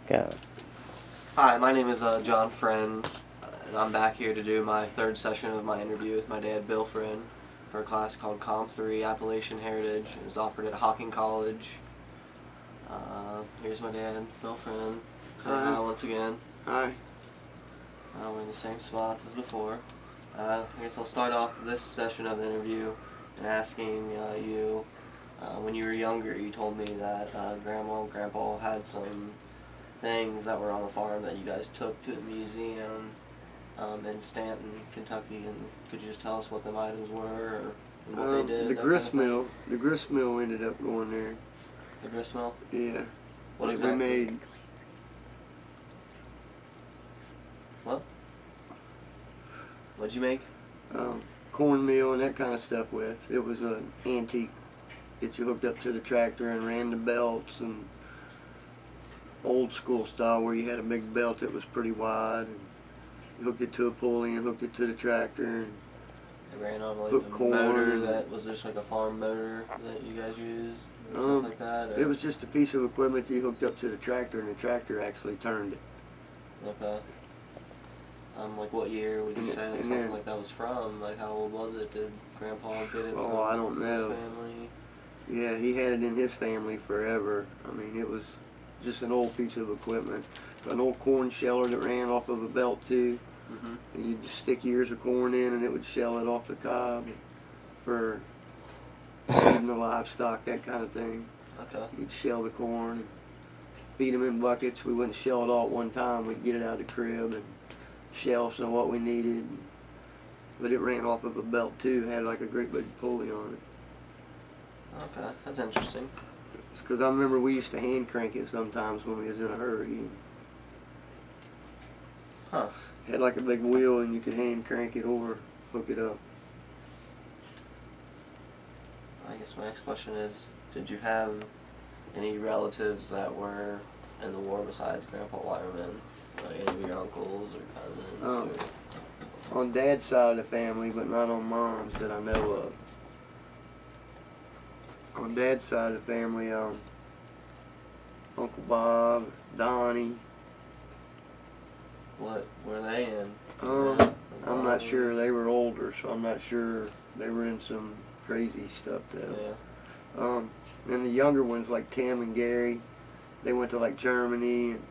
Go. Hi, my name is Jon Friend, and I'm back here to do my third session of my interview with my dad, Bill Friend, for a class called Comp 3 Appalachian Heritage. It was offered at Hocking College. Here's my dad, Bill Friend. Say hi once again. Hi. We're in the same spots as before. I guess I'll start off this session of the interview and asking you, when you were younger, you told me that Grandma and Grandpa had some things that were on the farm that you guys took to a museum in Stanton, Kentucky, and could you just tell us what the items were or what they did? The grist mill. The grist mill ended up going there. The grist mill? Yeah. What exactly? We made. What? What'd you make? Cornmeal and that kind of stuff with. It was an antique that you hooked up to the tractor and ran the belts, and old school style where you had a big belt that was pretty wide, and you hooked it to a pulley and hooked it to the tractor. And it ran on like put a corn. motor that was just like a farm motor that you guys used or stuff like that? Or? It was just a piece of equipment that you hooked up to the tractor, and the tractor actually turned it. Okay. Like what year would you say something like that was from? Like how old was it? Did Grandpa get it from I don't know. his family? Yeah, he had it in his family forever. I mean, it was just an old piece of equipment. An old corn sheller that ran off of a belt too. And you'd just stick ears of corn in and it would shell it off the cob for feeding the livestock, that kind of thing. Okay. You'd shell the corn, feed them in buckets. We wouldn't shell it all at one time. We'd get it out of the crib and shell some of what we needed. But it ran off of a belt too, had like a great big pulley on it. Okay, that's interesting. Because I remember we used to hand crank it sometimes when we was in a hurry. Huh. Had like a big wheel and you could hand crank it or hook it up. I guess my next question is, did you have any relatives that were in the war besides Grandpa Wireman? Like any of your uncles or cousins? On Dad's side of the family, but not on Mom's that I know of. On Dad's side of the family, Uncle Bob, Donnie. What were they in? I'm not sure. They were older, so I'm not sure. They were in some crazy stuff though. Yeah. And the younger ones like Tim and Gary, they went to like Germany. And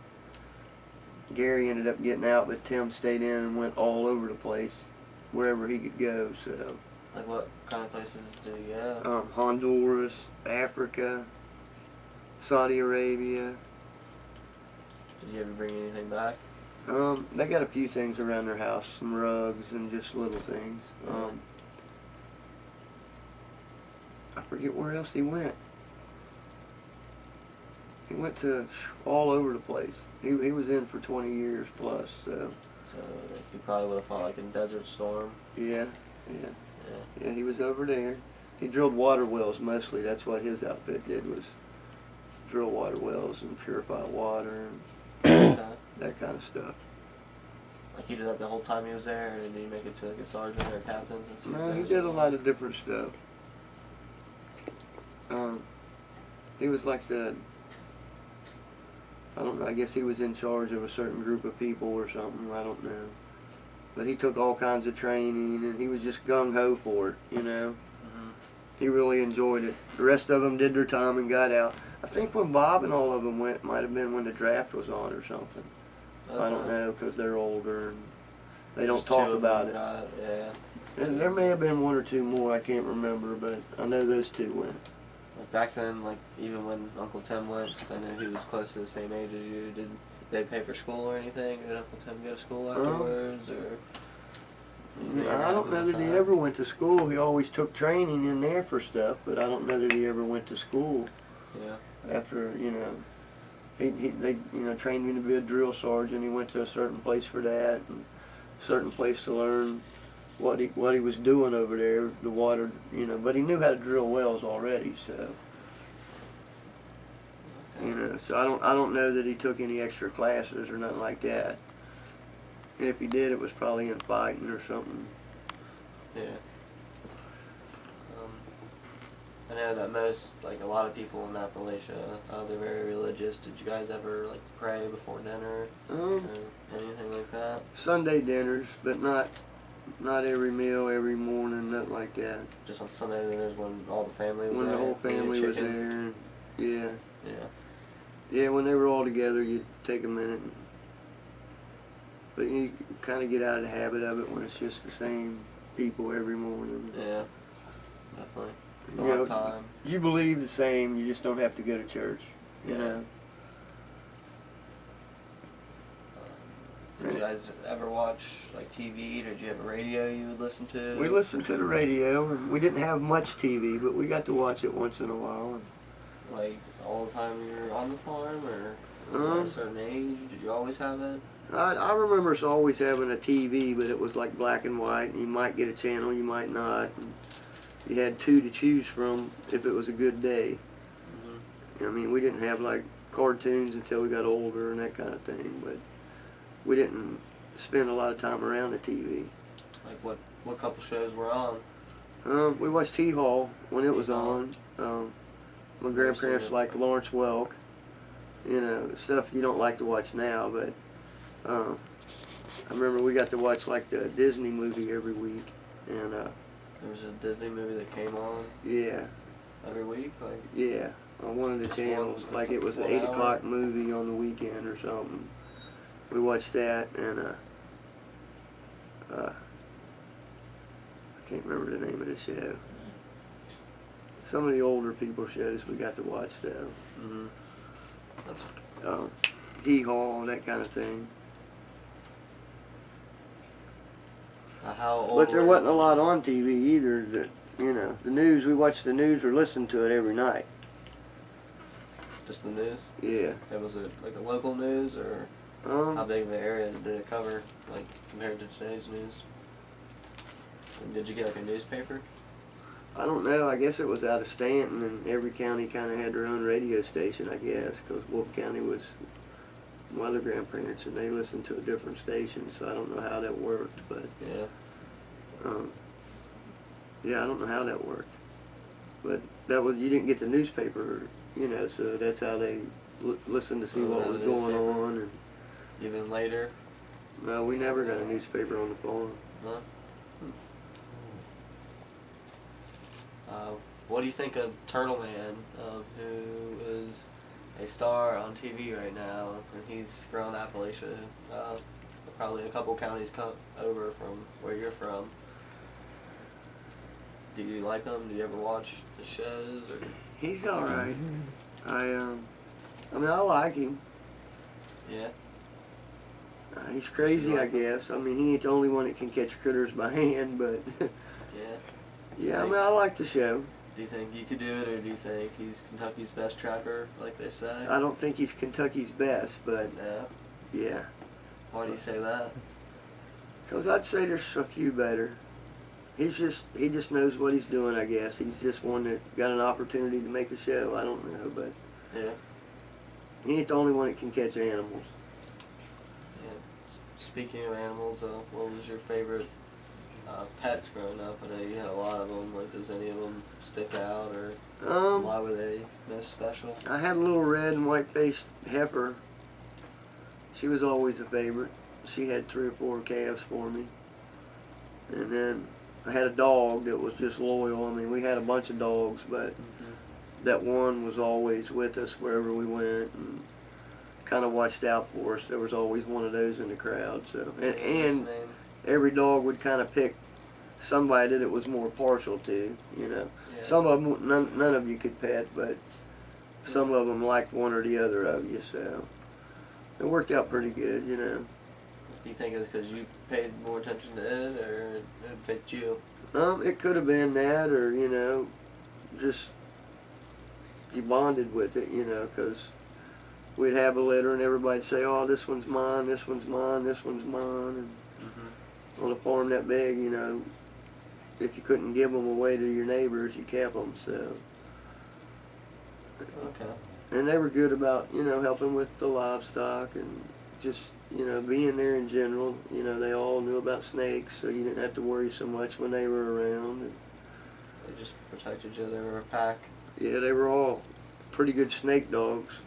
Gary ended up getting out, but Tim stayed in and went all over the place, wherever he could go. So. Like what kind of places do you have? Honduras, Africa, Saudi Arabia. Did you ever bring anything back? They got a few things around their house, some rugs and just little things. I forget where else he went. He went to all over the place. He was in for 20 years plus. So he probably would have fought like in Desert Storm. Yeah. Yeah, he was over there. He drilled water wells mostly. That's what his outfit did, was drill water wells and purify water and that kind of stuff. Like he did that the whole time he was there, or did he make it to like a sergeant or a captain? No, he did a lot of different stuff. He was like I don't know, I guess he was in charge of a certain group of people or something, I don't know. But he took all kinds of training, and he was just gung-ho for it, you know. He really enjoyed it. The rest of them did their time and got out. I think when Bob and all of them went, might have been when the draft was on or something. I don't know, because they're older and they don't talk about it. Yeah. And there may have been one or two more, I can't remember, but I know those two went. Like back then, like even when Uncle Tim went, I know he was close to the same age as you. Did they pay for school or anything? Did Uncle Tim go to school afterwards, or? I don't know that he ever went to school. He always took training in there for stuff, but I don't know that he ever went to school. Yeah. After, you know, they trained him to be a drill sergeant. He went to a certain place for that, and a certain place to learn what he was doing over there, the water, you know. But he knew how to drill wells already, so. You know, so I don't know that he took any extra classes or nothing like that. And if he did, it was probably in fighting or something. Yeah. I know that a lot of people in Appalachia, they're very religious. Did you guys ever, like, pray before dinner or anything like that? Sunday dinners, but not every meal, every morning, nothing like that. Just on Sunday dinners when all the family was When there? the whole family was chicken? there, and yeah. Yeah. Yeah, when they were all together, you'd take a minute. But you kind of get out of the habit of it when it's just the same people every morning. Yeah, definitely. A You lot know, of time. you believe the same, you just don't have to go to church, you Yeah. know. Did you guys ever watch, like, TV? Did you have a radio you would listen to? We listened to the radio, and we didn't have much TV, but we got to watch it once in a while. Like, all the time you were on the farm, or was it at a certain age? Did you always have it? I remember us always having a TV, but it was like black and white, and you might get a channel, you might not. And you had two to choose from if it was a good day. I mean, we didn't have like cartoons until we got older and that kind of thing, but we didn't spend a lot of time around the TV. Like, what couple shows were on? We watched T-Hall when it was on. My grandparents liked Lawrence Welk. You know, stuff you don't like to watch now, but I remember we got to watch like the Disney movie every week, and There was a Disney movie that came on yeah, every week? Like, yeah, on one of the Just channels, one- like it was an 1 8 hour? o'clock movie on the weekend or something. We watched that, and I can't remember the name of the show. Some of the older people shows we got to watch though. That's, Hee-Haw, that kind of thing. how old But there were wasn't a you? lot on TV either. That, you know, the news, we watched the news or listened to it every night. Just the news? Yeah. It was it like a local news, or how big of an area did it cover, like, compared to today's news? And did you get, like, a newspaper? I don't know. I guess it was out of Stanton, and every county kind of had their own radio station, I guess, because Wolf County was my other grandparents, and they listened to a different station, so I don't know how that worked, but Yeah. yeah, I don't know how that worked. But that was, you didn't get the newspaper, you know, so that's how they listened to see what was going on. And Even later? no, we never got a newspaper on the farm. No? What do you think of Turtle Man, who is a star on TV right now, and he's from Appalachia, probably a couple counties over from where you're from? Do you like him? Do you ever watch the shows? Or? He's all right. I mean, I like him. Yeah. He's crazy, I guess. I mean, he ain't the only one that can catch critters by hand, but Yeah. yeah, I mean, I like the show. Do you think you could do it, or do you think he's Kentucky's best trapper, like they say? I don't think he's Kentucky's best, but Yeah. yeah. Why do you say that? Because I'd say there's a few better. He just knows what he's doing, I guess. He's just one that got an opportunity to make a show. I don't know, but Yeah. he ain't the only one that can catch animals. Yeah. Speaking of animals, what was your favorite pets growing up? I know you had a lot of them. Like, does any of them stick out, or why were they most special? I had a little red and white-faced heifer. She was always a favorite. She had 3 or 4 calves for me. And then I had a dog that was just loyal. I mean, we had a bunch of dogs, but that one was always with us wherever we went and kind of watched out for us. There was always one of those in the crowd. So, and every dog would kind of pick somebody that it was more partial to, you know. Yeah. Some of them, none of you could pet, but some of them liked one or the other of you, so it worked out pretty good, you know. Do you think it's because you paid more attention to it, or it picked you? It could have been that, or, you know, just you bonded with it, you know, because we'd have a litter and everybody'd say, oh, this one's mine, this one's mine, this one's mine. And on a farm that big, you know, if you couldn't give them away to your neighbors, you kept them, so. Okay. And they were good about, you know, helping with the livestock and just, you know, being there in general. You know, they all knew about snakes, so you didn't have to worry so much when they were around. And They just protected you. They were a pack. Yeah, they were all pretty good snake dogs.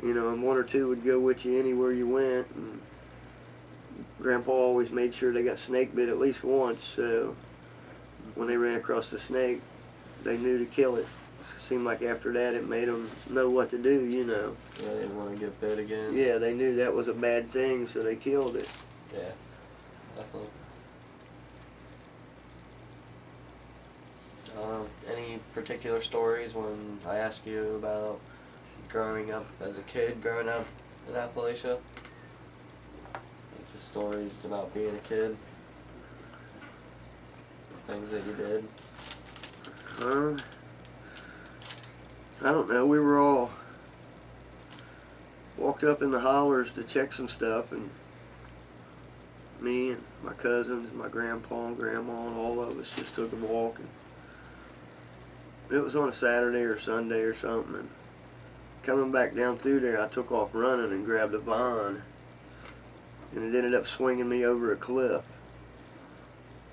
You know, and one or two would go with you anywhere you went. And Grandpa always made sure they got snake bit at least once, so when they ran across the snake, they knew to kill it. It seemed like after that it made them know what to do, you know. Yeah, they didn't want to get bit again. Yeah, they knew that was a bad thing, so they killed it. Yeah, definitely. Any particular stories when I ask you about growing up as a kid, growing up in Appalachia? Like just stories about being a kid, things that you did. I don't know. We were all walked up in the hollers to check some stuff, and me and my cousins, my grandpa and grandma, and all of us just took a walk. And it was on a Saturday or Sunday or something, and coming back down through there, I took off running and grabbed a vine, and it ended up swinging me over a cliff.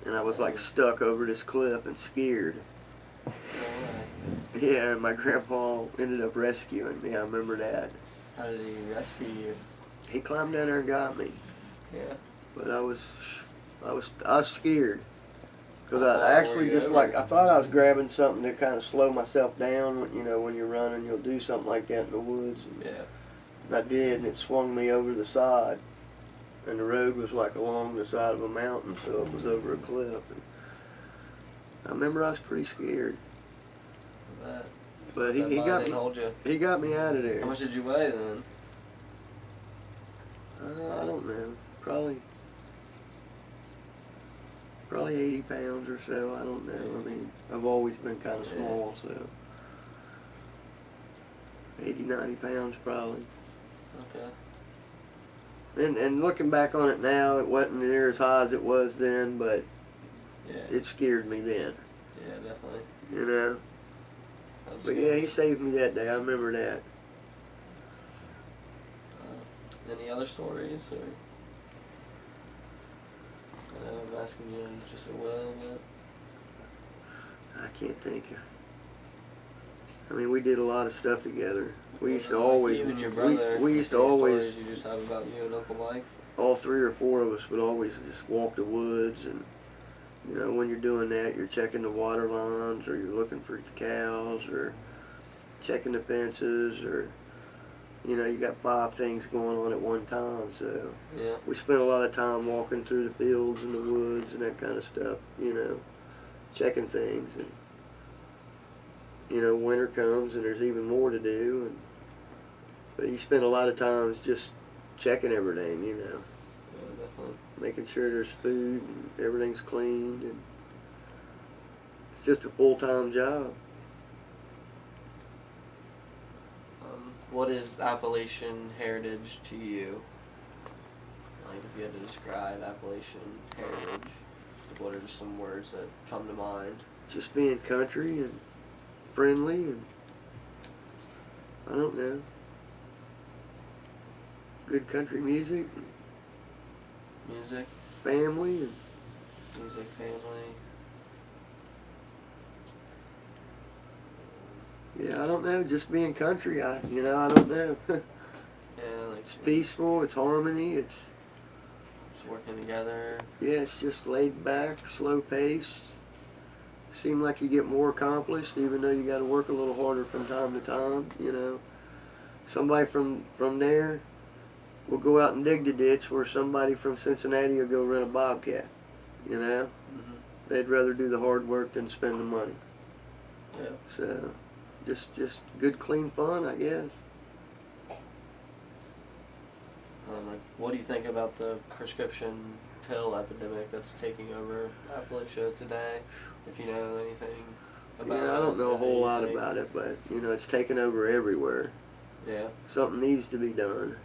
And I was like stuck over this cliff and scared. Yeah, and my grandpa ended up rescuing me. I remember that. How did he rescue you? He climbed down there and got me. Yeah. But I was scared. Because I actually just like, I thought I was grabbing something to kind of slow myself down. You know, when you're running, you'll do something like that in the woods. Yeah. And I did, and it swung me over the side. And the road was like along the side of a mountain, so it was over a cliff. And I remember I was pretty scared. But he got me. Hold you. He got me out of there. How much did you weigh then? I don't know. Probably 80 pounds or so. I don't know. I mean, I've always been kind of small, so 80, 90 pounds probably. Okay. And looking back on it now, it wasn't near as high as it was then, but it scared me then. Yeah, definitely. You know. But yeah, he saved me that day. I remember that. Any other stories? Or I know I'm asking you just a well, but I can't think of. I mean, we did a lot of stuff together. We used to always. You and your brother. We used to always. Stories you just have about you and Uncle Mike. All three or four of us would always just walk the woods, and you know, when you're doing that, you're checking the water lines, or you're looking for the cows, or checking the fences, or you know, you got 5 things going on at one time. So we spent a lot of time walking through the fields and the woods and that kind of stuff. You know, checking things, and you know, winter comes and there's even more to do, but you spend a lot of times just checking everything. You know. Yeah, definitely. Making sure there's food and everything's cleaned, and it's just a full-time job. What is Appalachian heritage to you? Like, if you had to describe Appalachian heritage, what are just some words that come to mind? Just being country and friendly, and I don't know, good country music. Music? Family. And music, family. Yeah, I don't know, just being country, I don't know. Yeah, like it's peaceful, it's harmony, it's just working together. Yeah, it's just laid back, slow pace. Seem like you get more accomplished, even though you got to work a little harder from time to time. You know, somebody from there will go out and dig the ditch, where somebody from Cincinnati will go run a bobcat. You know, they'd rather do the hard work than spend the money. Yeah. So, just good, clean fun, I guess. Like, what do you think about the prescription pill epidemic that's taking over Appalachia today? If you know anything about it. Yeah, I don't know a whole lot about it, but you know, it's taken over everywhere. Yeah. Something needs to be done.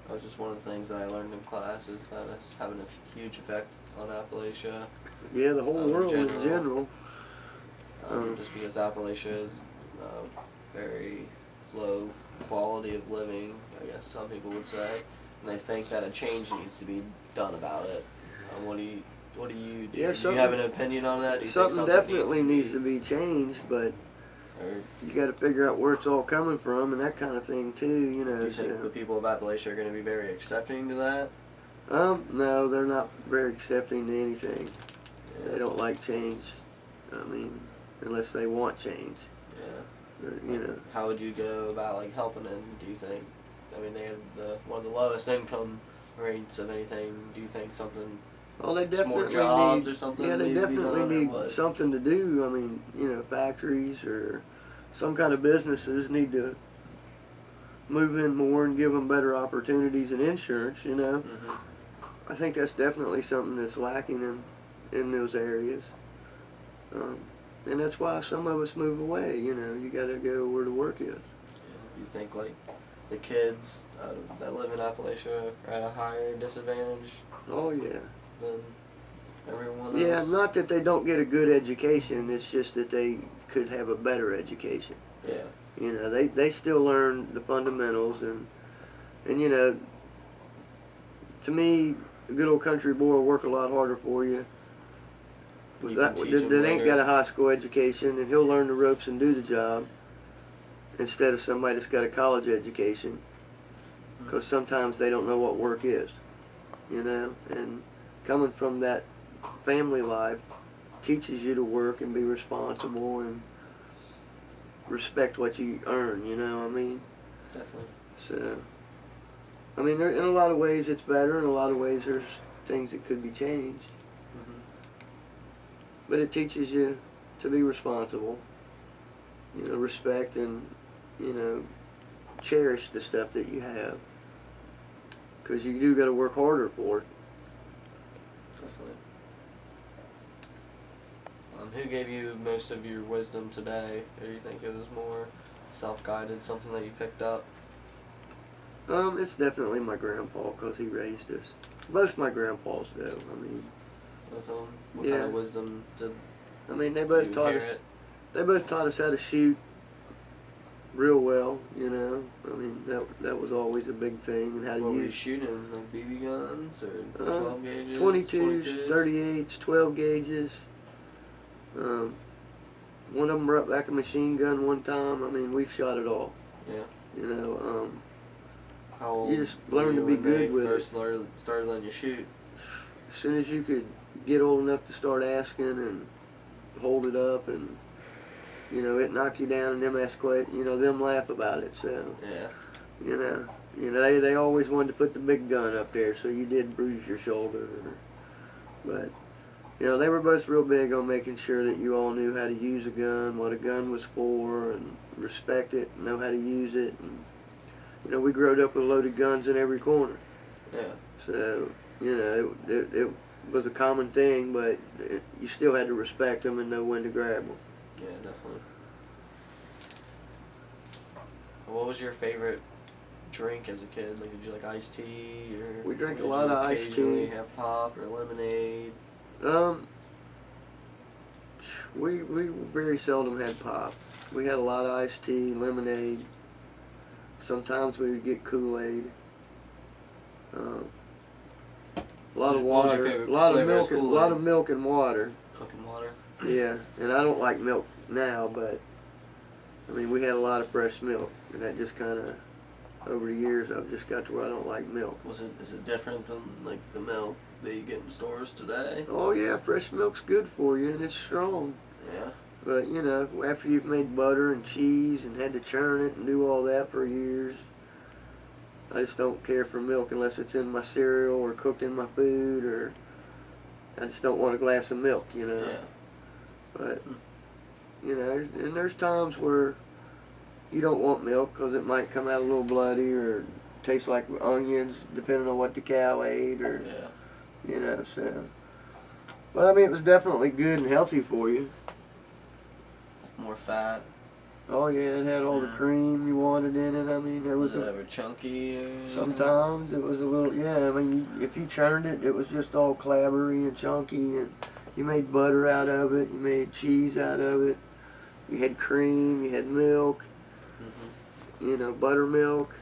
That was just one of the things that I learned in class, is that it's having a huge effect on Appalachia. Yeah, the whole world in general. Just because Appalachia is very low quality of living, I guess some people would say, and they think that a change needs to be done about it. What do What do you do? Yeah, Do you have an opinion on that? Do you think something definitely needs to be changed, but you got to figure out where it's all coming from and that kind of thing too. You know. Do you think the people of Appalachia are going to be very accepting to that? No, they're not very accepting to anything. Yeah. They don't like change. I mean, unless they want change. Yeah. You know. How would you go about like helping them? Do you think? I mean, they have one of the lowest income rates of anything. Do you think something? Well, they definitely more jobs need, or something. Yeah, they definitely need what? something to do. I mean, you know, factories or some kind of businesses need to move in more and give them better opportunities and insurance. You know, I think that's definitely something that's lacking in those areas, and that's why some of us move away. You know, you got to go where the work is. Yeah. You think like the kids that live in Appalachia are at a higher disadvantage? Oh yeah. Than everyone else? Yeah, not that they don't get a good education, it's just that they could have a better education. Yeah. You know, they still learn the fundamentals and you know, to me, a good old country boy will work a lot harder for you. That ain't got a high school education, and he'll learn the ropes and do the job instead of somebody that's got a college education, because sometimes they don't know what work is, you know, and coming from that family life teaches you to work and be responsible and respect what you earn, you know what I mean? Definitely. So, I mean, in a lot of ways it's better, in a lot of ways there's things that could be changed. But it teaches you to be responsible, you know, respect and, you know, cherish the stuff that you have. Because you do got to work harder for it. Definitely. Who gave you most of your wisdom today? Or do you think it was more self-guided, something that you picked up? It's definitely my grandpa, because he raised us. Most of my grandpas do. I mean, With them? What kind of wisdom did I mean, they both taught us. They both taught us how to shoot real well. You know, I mean that was always a big thing, and how to What use. were you shooting? Like BB guns or 12 gauges? 22s, 38s, 12 gauges. One of them brought back a machine gun one time. I mean, we've shot it all. Yeah. You know, how old you just learn to be good with it. First started letting you shoot. As soon as you could get old enough to start asking and hold it up, and you know it knock you down, and them them laugh about it. So yeah, you know they always wanted to put the big gun up there, so you did bruise your shoulder. But you know they were both real big on making sure that you all knew how to use a gun, what a gun was for, and respect it, and know how to use it. And you know we growed up with loaded guns in every corner. Yeah. So you know it was a common thing, but you still had to respect them and know when to grab them. Yeah, definitely. What was your favorite drink as a kid? Like, did you like iced tea, or we drank a lot of iced tea. Have pop or lemonade? We very seldom had pop. We had a lot of iced tea, lemonade. Sometimes we would get Kool-Aid. A lot of water, a lot of milk and water. Milk and water. Yeah, and I don't like milk now, but I mean we had a lot of fresh milk, and that just kind of over the years I've just got to where I don't like milk. Is it different than like the milk that you get in stores today? Oh yeah, fresh milk's good for you and it's strong. Yeah. But you know, after you've made butter and cheese and had to churn it and do all that for years, I just don't care for milk unless it's in my cereal or cooked in my food, or I just don't want a glass of milk, you know. Yeah. But, you know, and there's times where you don't want milk because it might come out a little bloody or taste like onions, depending on what the cow ate, or, you know, so. But, I mean, it was definitely good and healthy for you. More fat. Oh, yeah, it had all the cream you wanted in it. I mean, there was it ever chunky? Sometimes it was a little, yeah, I mean, if you churned it, it was just all clabbery and chunky, and you made butter out of it, you made cheese out of it, you had cream, you had milk, you know, buttermilk,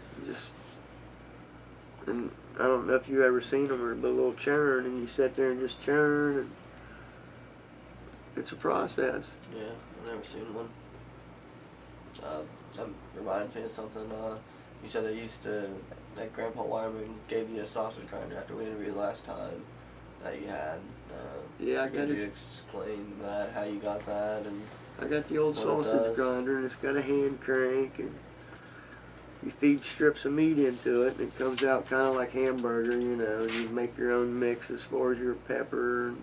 and I don't know if you ever seen them, or the little churn, and you sit there and just churn, and it's a process. Yeah, I've never seen one. That reminds me of something. You said that Grandpa Wyman gave you a sausage grinder after we interviewed last time that you had. Yeah, could you explain that, how you got that, and I got the old what it sausage does? grinder, and it's got a hand crank, and you feed strips of meat into it, and it comes out kind of like hamburger, you know, and you make your own mix as far as your pepper and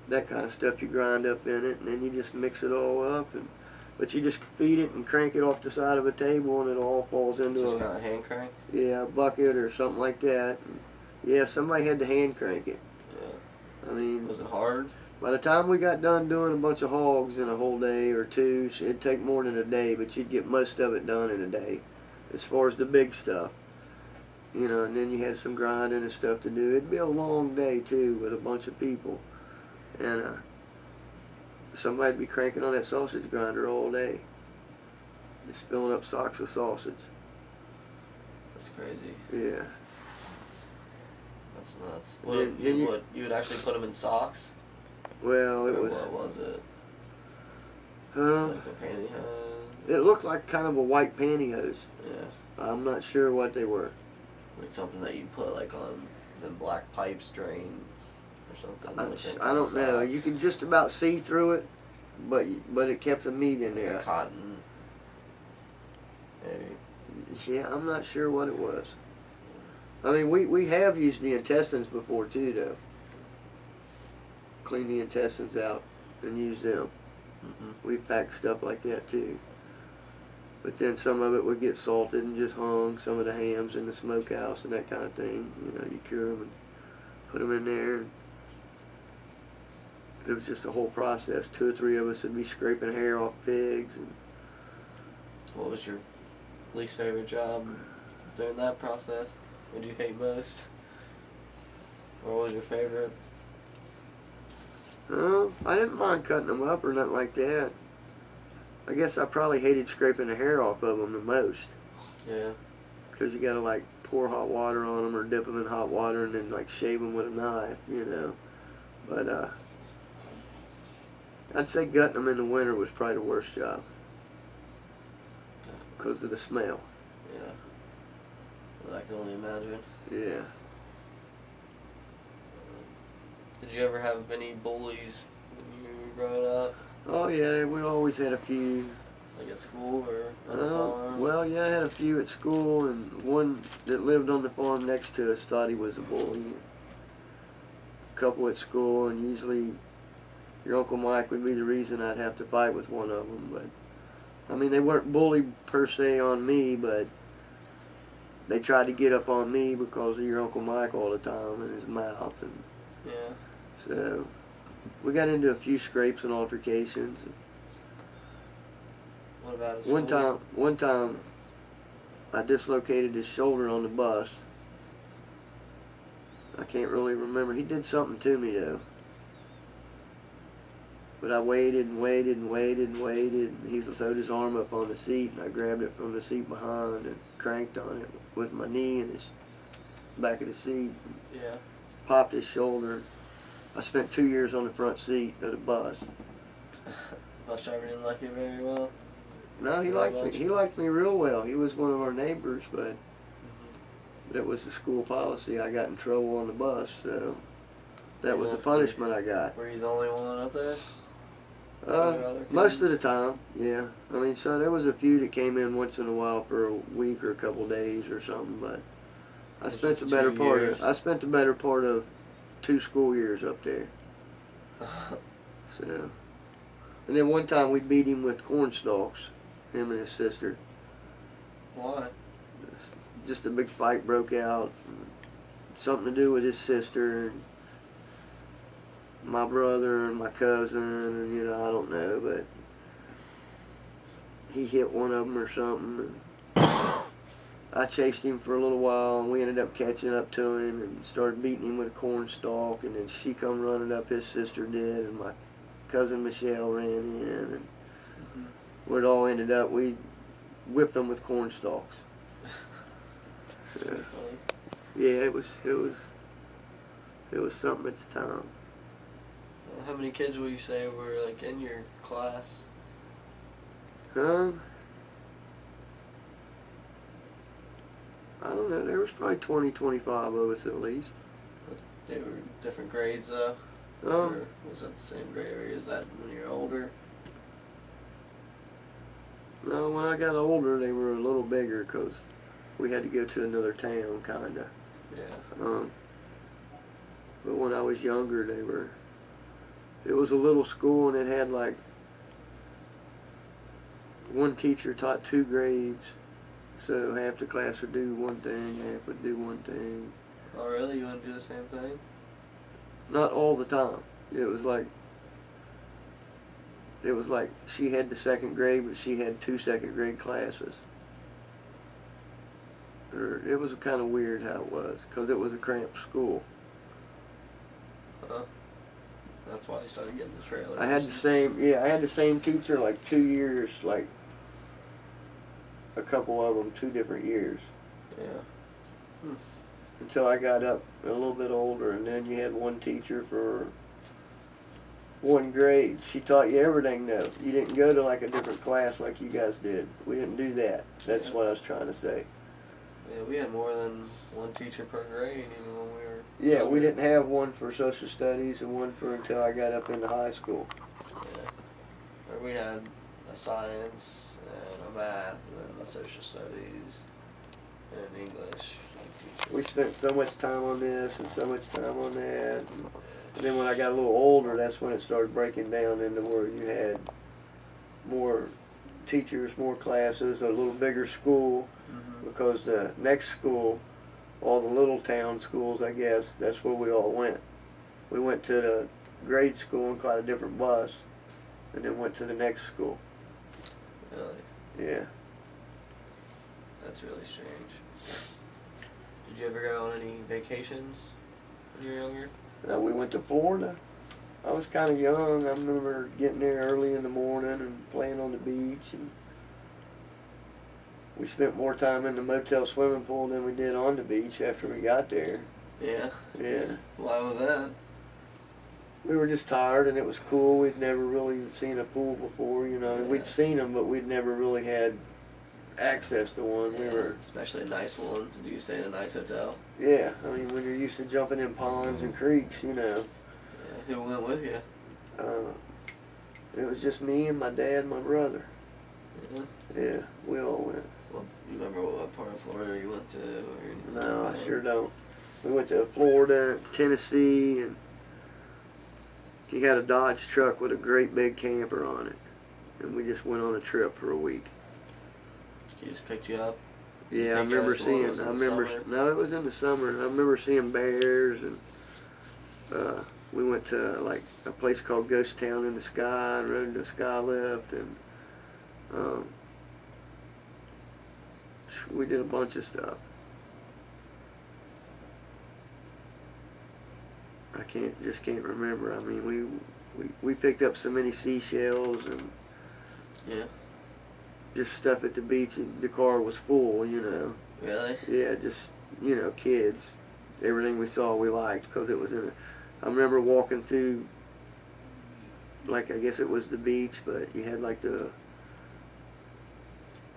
that kind of stuff you grind up in it, and then you just mix it all up, but you just feed it and crank it off the side of a table, and it all falls into Just kind of hand crank? a bucket or something like that. And yeah, somebody had to hand crank it. Yeah. I mean, was it hard? By the time we got done doing a bunch of hogs in a whole day or two, it'd take more than a day, but you'd get most of it done in a day, as far as the big stuff. You know, and then you had some grinding and stuff to do. It'd be a long day too, with a bunch of people. And somebody'd be cranking on that sausage grinder all day, just filling up socks of sausage. That's crazy. Yeah. That's nuts. You would actually put them in socks? Well, it was. What was it? Like a pantyhose? It looked like kind of a white pantyhose. Yeah. I'm not sure what they were. Like something that you put like on them black pipes, drains, or something. I don't know. You could just about see through it, but it kept the meat in there. Like cotton. Maybe. Yeah, I'm not sure what it was. I mean, we have used the intestines before too, though. Clean the intestines out and use them. Mm-hmm. We've packed stuff like that too. But then some of it would get salted and just hung. Some of the hams in the smokehouse and that kind of thing. You know, you cure them and put them in there. And it was just a whole process. 2 or 3 of us would be scraping hair off pigs. And what was your least favorite job during that process? What did you hate most? Or what was your favorite? I didn't mind cutting them up or nothing like that. I guess I probably hated scraping the hair off of them the most. Yeah. Because you got to like pour hot water on them or dip them in hot water and then like shave them with a knife, you know. But I'd say gutting them in the winter was probably the worst job. Because of the smell. Yeah. Well, I can only imagine. Yeah. Did you ever have any bullies when you were growing up? Oh yeah, we always had a few. Like at school or on the farm? Well, yeah, I had a few at school, and one that lived on the farm next to us thought he was a bully. A couple at school, and usually your Uncle Mike would be the reason I'd have to fight with one of them. But I mean, they weren't bullied per se on me, but they tried to get up on me because of your Uncle Mike all the time and his mouth. And yeah. so we got into a few scrapes and altercations. What about at school? One time, I dislocated his shoulder on the bus. I can't really remember. He did something to me though. But I waited and waited and waited and waited. And he throwed his arm up on the seat, and I grabbed it from the seat behind and cranked on it with my knee in his back of the seat. Yeah. Popped his shoulder. I spent 2 years on the front seat of the bus. Bus driver didn't like you very well? No, he liked me. He liked me real well. He was one of our neighbors, but it was the school policy. I got in trouble on the bus, so that was the punishment I got. Were you the only one up there? Most of the time, yeah. I mean, so there was a few that came in once in a while for a week or a couple days or something, but I spent the better part of 2 school years up there. So, and then one time we beat him with corn stalks, him and his sister. Why? Just a big fight broke out. Something to do with his sister and my brother and my cousin, and you know, I don't know, but he hit one of them or something. I chased him for a little while, and we ended up catching up to him and started beating him with a corn stalk, and then she come running up, his sister did, and my cousin Michelle ran in, and where it all ended up, we whipped him with corn stalks. So, Yeah, it was something at the time. How many kids would you say were like in your class? I don't know. There was probably 20, 25 of us at least. They were different grades though? Or was that the same grade, or is that when you're older? No, when I got older, they were a little bigger because we had to go to another town, kind of. Yeah. But when I was younger, it was a little school, and it had like one teacher taught 2 grades, so half the class would do one thing, half would do one thing. Oh really? You want to do the same thing? Not all the time. It was like she had the 2nd grade, but she had 2 2nd grade classes. It was kind of weird how it was, because it was a cramped school. That's why they started getting the trailer. I had the same teacher like 2 years, like a couple of them 2 different years. Yeah. Until I got up a little bit older, and then you had one teacher for 1 grade. She taught you everything though. You didn't go to like a different class like you guys did. We didn't do that. That's what I was trying to say. Yeah, we had more than 1 teacher per grade even when we were... Yeah, we didn't have one for social studies and one for until I got up into high school. Yeah. Or we had a science and a math and then a social studies and English. We spent so much time on this and so much time on that. And then when I got a little older, that's when it started breaking down into where you had more teachers, more classes, a little bigger school. Because the next school, all the little town schools, I guess, that's where we all went. We went to the grade school and caught a different bus, and then went to the next school. Really? Yeah. That's really strange. Did you ever go on any vacations when you were younger? We went to Florida. I was kind of young. I remember getting there early in the morning and playing on the beach, and we spent more time in the motel swimming pool than we did on the beach after we got there. Yeah? Yeah. Why was that? We were just tired, and it was cool. We'd never really seen a pool before, you know. Yeah. We'd seen them, but we'd never really had access to one. Yeah, especially a nice one. Did you stay in a nice hotel? Yeah, I mean, when you're used to jumping in ponds and creeks, you know. Yeah. Who went with you? It was just me and my dad and my brother. Yeah? Yeah, we all went. Well, you remember what part of Florida you went to? Or No, I sure don't. We went to Florida, Tennessee, and he had a Dodge truck with a great big camper on it. And we just went on a trip for a week. He just picked you up? Yeah, I remember seeing, no, it was in the summer. I remember seeing bears, and we went to like a place called Ghost Town in the Sky and rode the sky lift, and we did a bunch of stuff. I just can't remember. I mean, we picked up so many seashells and yeah, just stuff at the beach, and the car was full, you know. Really? Yeah, just, you know, kids. Everything we saw we liked because it was in a... I remember walking through, like, I guess it was the beach, but you had like the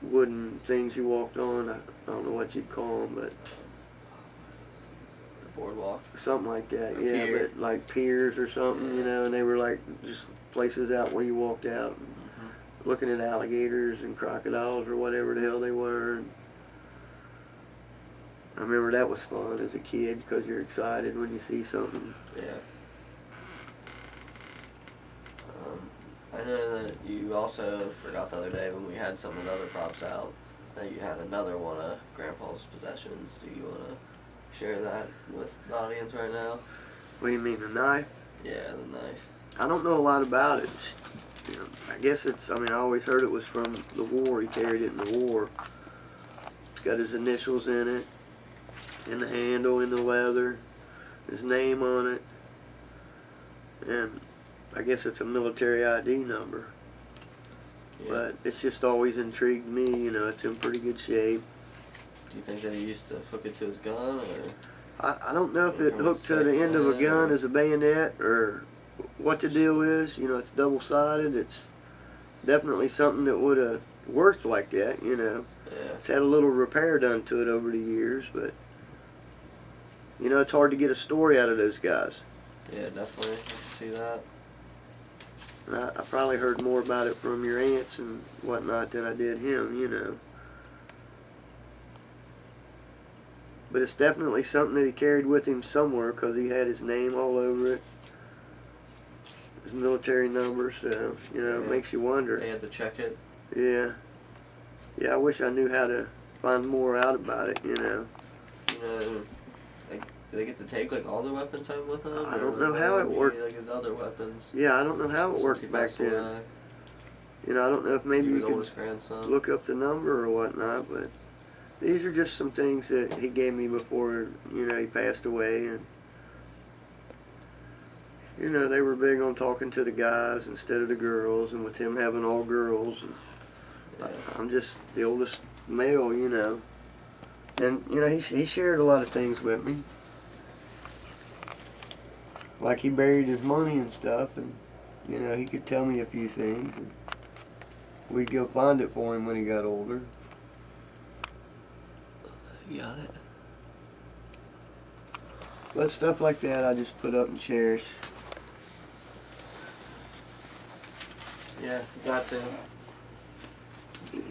wooden things you walked on. I don't know what you'd call them, but... The boardwalk? Something like that, A yeah, pier. but like piers or something, Yeah. you know, and they were like just places out where you walked out and looking at alligators and crocodiles or whatever the hell they were. And I remember that was fun as a kid because you're excited when you see something. Yeah. I know that you also forgot the other day when we had some of the other props out that you had another one of Grandpa's possessions. Do you want to share that with the audience right now? What do you mean, the knife? Yeah, the knife. I don't know a lot about it. You know, I guess it's, I mean, I always heard it was from the war. He carried it in the war. It's got his initials in it, in the handle, in the leather, his name on it, and I guess it's a military ID number. Yeah. But it's just always intrigued me, you know, it's in pretty good shape. Do you think that he used to hook it to his gun, or? I don't know if it hooked to the end of a gun as a bayonet or what the deal is. You know, it's double-sided. It's definitely something that would have worked like that, you know. Yeah. It's had a little repair done to it over the years, but, you know, it's hard to get a story out of those guys. Yeah, definitely. I can see that. I probably heard more about it from your aunts and whatnot than I did him, you know. But it's definitely something that he carried with him somewhere because he had his name all over it. His military number, so, you know, it makes you wonder. They had to check it. Yeah. Yeah, I wish I knew how to find more out about it, you know. You know, like, do they get to take, like, all the weapons home with them? I don't know how it worked. Like his other weapons. Yeah, I don't know how it worked back then. You know, I don't know if maybe you could look up the number or whatnot, but these are just some things that he gave me before, you know, he passed away. And, you know, they were big on talking to the guys instead of the girls, and with him having all girls. And yeah. I'm just the oldest male, you know. And, you know, he shared a lot of things with me. Like he buried his money and stuff, and, you know, he could tell me a few things. And we'd go find it for him when he got older. You got it. But stuff like that I just put up and cherish. Yeah, got to.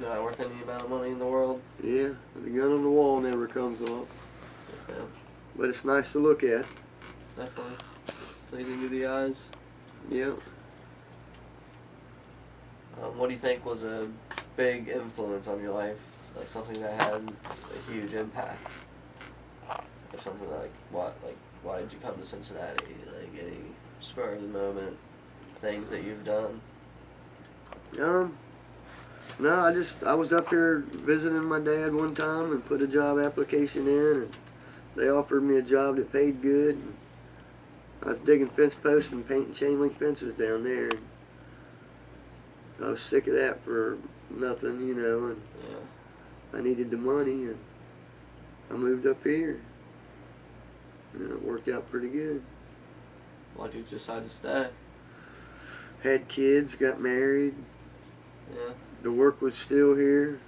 Not worth any amount of money in the world. Yeah, the gun on the wall never comes off. Yeah. But it's nice to look at. Definitely. Pleasing to the eyes. Yeah. What do you think was a big influence on your life? Like something that had a huge impact? Or something like, why did you come to Cincinnati? Like any spur of the moment things that you've done? No, I was up here visiting my dad one time and put a job application in, and they offered me a job that paid good. And I was digging fence posts and painting chain link fences down there. And I was sick of that for nothing, you know, and Yeah. I needed the money, and I moved up here. And it worked out pretty good. Why'd you decide to stay? Had kids, got married. Yeah. The work was still here,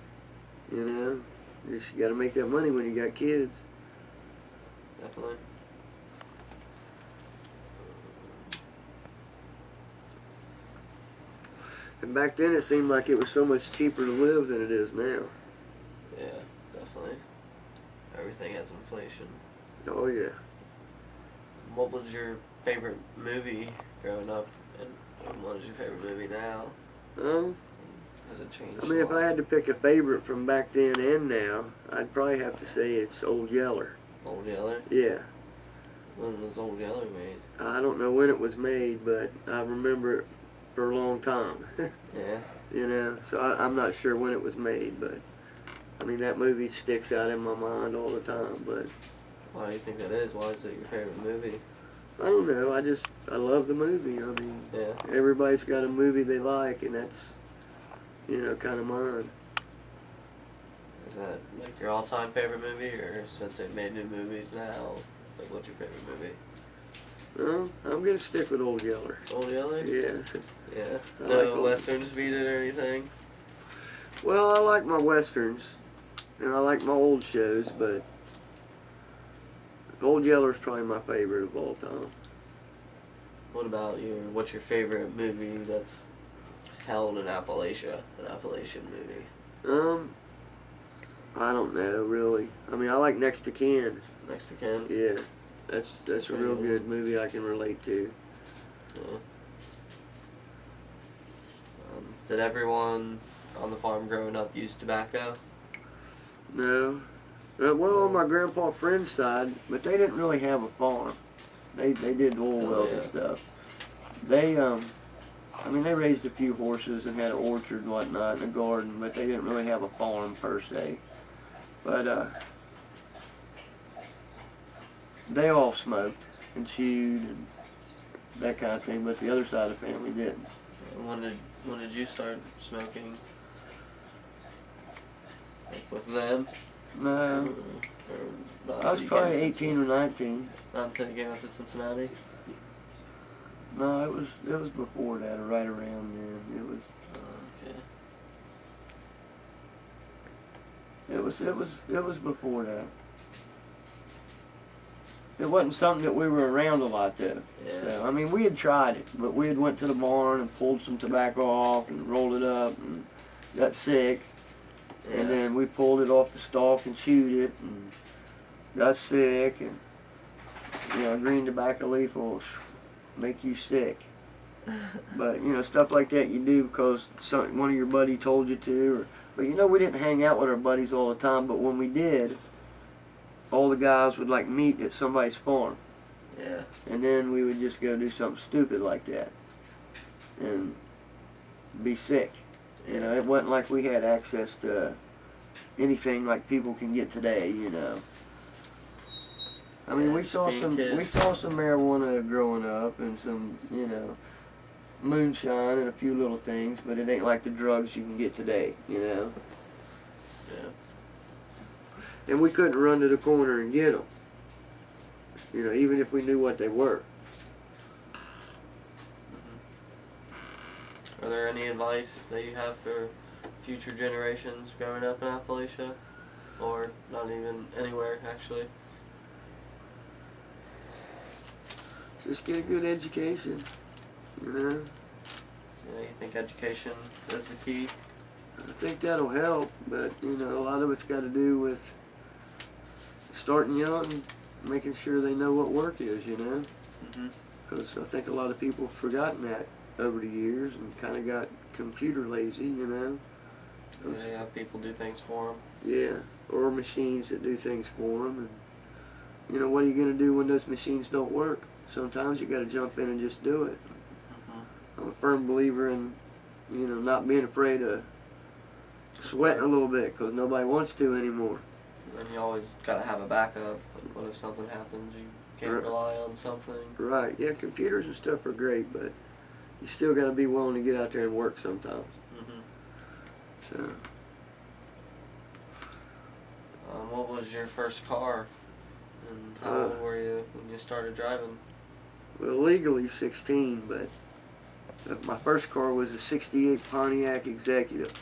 you know. You just got to make that money when you got kids. Definitely. And back then it seemed like it was so much cheaper to live than it is now. Yeah, definitely. Everything has inflation. Oh yeah. What was your favorite movie growing up, and what is your favorite movie now? Has it changed? I mean, if I had to pick a favorite from back then and now, I'd probably have to say it's Old Yeller. Old Yeller? Yeah. When was Old Yeller made? I don't know when it was made, but I remember it for a long time. Yeah. You know, so I'm not sure when it was made, but I mean, that movie sticks out in my mind all the time. But Why do you think that is? Why is it your favorite movie? I don't know. I love the movie. I mean, Yeah. everybody's got a movie they like, and that's, you know, kind of mine. Is that like your all-time favorite movie, or since they've made new movies now, like what's your favorite movie? Well, I'm gonna stick with Old Yeller. Old Yeller? Yeah. Yeah. I No like westerns beat it or anything? Well, I like my westerns, and I like my old shows, but Old Yeller's probably my favorite of all time. What about what's your favorite movie that's held in Appalachia? An Appalachian movie? I don't know, really. I mean, I like Next to Kin. Next to Kin? Yeah. That's a real good movie I can relate to. Yeah. Did everyone on the farm growing up use tobacco? No. Well, on my grandpa Friend's side, but they didn't really have a farm. They did oil wells and stuff. They, I mean, they raised a few horses and had an orchard and whatnot and a garden, but they didn't really have a farm per se. But, they all smoked and chewed and that kind of thing, but the other side of the family didn't. When did you start smoking? Like with them? No, Or not I was until you probably came to 18 or 19. Not until you came up to Cincinnati? No, it was before that, or right around then. Okay. It was before that. It wasn't something that we were around a lot though. Yeah. So I mean, we had tried it, but we had went to the barn and pulled some tobacco off and rolled it up and got sick. Yeah. And then we pulled it off the stalk and chewed it and got sick. And you know, green tobacco leaf will make you sick. But you know, stuff like that you do because one of your buddy told you to. But you know, we didn't hang out with our buddies all the time. But when we did, all the guys would like meet at somebody's farm. Yeah. And then we would just go do something stupid like that and be sick. You know, it wasn't like we had access to anything like people can get today. You know. I mean, Yeah, we saw some marijuana growing up and some, you know, moonshine and a few little things, but it ain't like the drugs you can get today, you know. Yeah. And we couldn't run to the corner and get them, you know, even if we knew what they were. Are there any advice that you have for future generations growing up in Appalachia? Or not even anywhere, actually? Just get a good education, you know. Yeah, you think education is the key? I think that'll help, but, you know, a lot of it's got to do with starting young, making sure they know what work is, you know. Because I think a lot of people have forgotten that over the years and kind of got computer lazy, you know. Yeah, people do things for them. Yeah, or machines that do things for them. And, you know, what are you going to do when those machines don't work? Sometimes you got to jump in and just do it. I'm a firm believer in, you know, not being afraid of sweating a little bit because nobody wants to anymore. And you always got to have a backup. What if something happens? You can't rely on something. Right. Yeah, computers and stuff are great, but you still got to be willing to get out there and work sometimes. So. What was your first car? And how old were you when you started driving? Well, legally 16, but my first car was a '68 Pontiac Executive.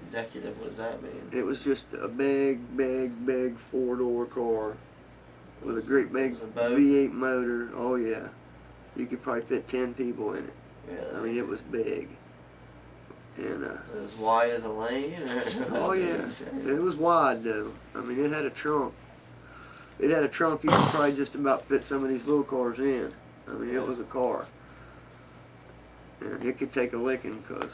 Executive, what does that mean? It was just a big 4-door car with a great big V8 motor. Oh yeah, you could probably fit 10 people in it. Yeah. I mean, it was big. And as wide as a lane? Or oh yeah, it was wide though. I mean, it had a trunk. It had a trunk you could probably just about fit some of these little cars in. I mean, it was a car. And it could take a licking because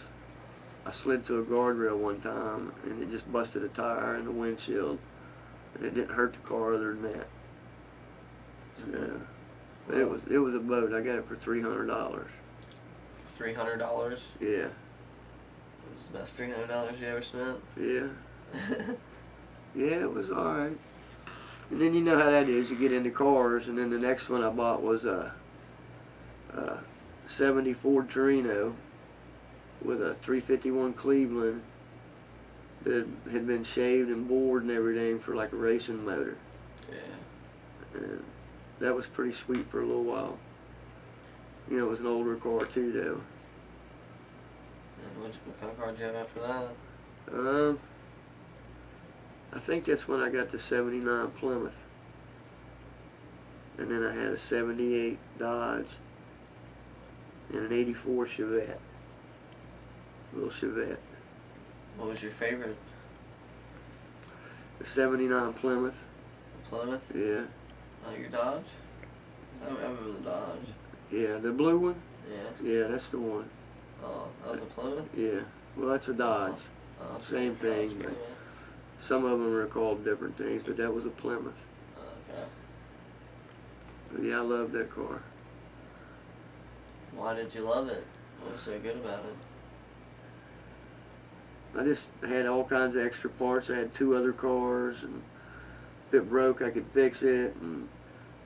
I slid to a guardrail one time and it just busted a tire in the windshield. And it didn't hurt the car other than that. So, but it was a boat. I got it for $300. $300? Yeah. It was the best $300 you ever spent? Yeah. Yeah, it was alright. And then you know how that is. You get into cars, and then the next one I bought was a 70 Ford Torino with a 351 Cleveland that had been shaved and bored and everything for like a racing motor. Yeah. And that was pretty sweet for a little while. You know, it was an older car too, though. And what kind of car did you have after that? I think that's when I got the '79 Plymouth. And then I had a '78 Dodge and an '84 Chevette. Little Chevette. What was your favorite? The '79 Plymouth. Plymouth? Yeah. Oh, your Dodge? I remember the Dodge. Yeah, the blue one? Yeah. Yeah, that's the one. Oh, that was a Plymouth? Yeah. Well, that's a Dodge. Oh, Same thing, Dodge, but yeah. some of them are called different things, but that was a Plymouth. Okay. But yeah, I love that car. Why did you love it? What was so good about it? I just had all kinds of extra parts. I had 2 other cars, and if it broke, I could fix it. And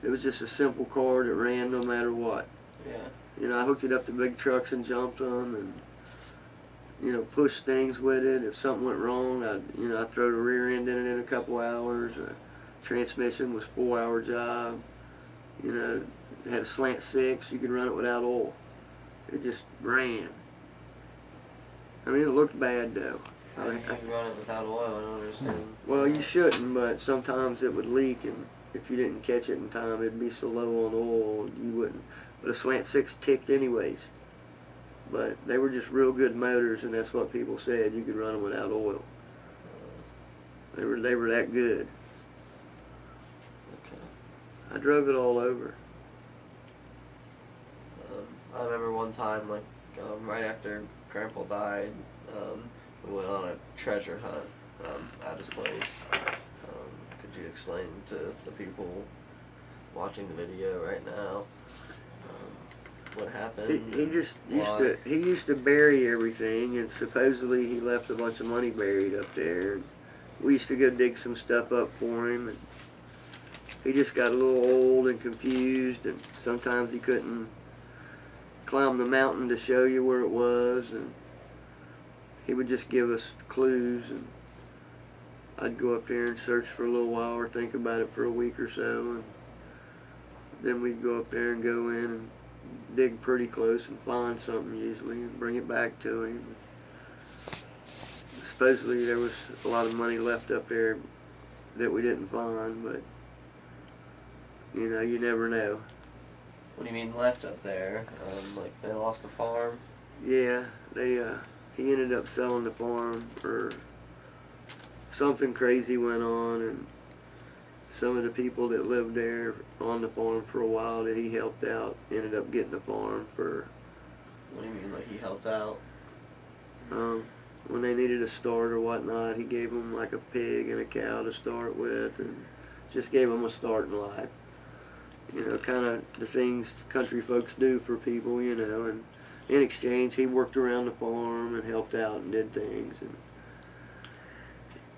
it was just a simple car that ran no matter what. Yeah. You know, I hooked it up to big trucks and jumped them, and push things with it. If something went wrong, I'd throw the rear end in it in a couple hours. Transmission was a 4-hour job. It had a slant 6. You could run it without oil. It just ran. I mean, it looked bad though. How do you run it without oil? I don't understand. Well, you shouldn't, but sometimes it would leak, and if you didn't catch it in time, it'd be so low on oil you wouldn't. But a slant 6 ticked anyways. But they were just real good motors, and that's what people said. You could run them without oil. They were that good. Okay. I drove it all over. I remember one time, right after Grandpa died, we went on a treasure hunt at his place. Could you explain to the people watching the video right now what happened? He used to bury everything, and supposedly he left a bunch of money buried up there. We used to go dig some stuff up for him, and he just got a little old and confused, and sometimes he couldn't climb the mountain to show you where it was, and he would just give us clues, and I'd go up there and search for a little while or think about it for a week or so, and then we'd go up there and go in and dig pretty close and find something usually and bring it back to him. Supposedly there was a lot of money left up there that we didn't find, but you never know. What do you mean left up there? They lost the farm? Yeah, he ended up selling the farm, or something crazy went on, and some of the people that lived there on the farm for a while that he helped out ended up getting the farm for... What do you mean, he helped out? When they needed a start or whatnot, he gave them like a pig and a cow to start with, and just gave them a start in life. Kind of the things country folks do for people, and in exchange he worked around the farm and helped out and did things. And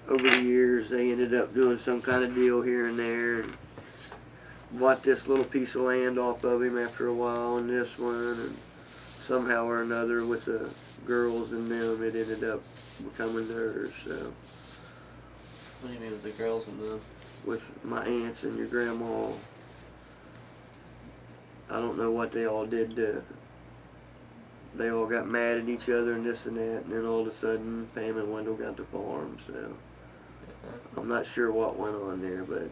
over the years they ended up doing some kind of deal here and there, and bought this little piece of land off of him after a while, and this one, and somehow or another with the girls and them it ended up becoming theirs. So what do you mean with the girls and them? With my aunts and your grandma. I don't know what they all did they all got mad at each other and this and that, and then all of a sudden Pam and Wendell got the farm, so I'm not sure what went on there, but...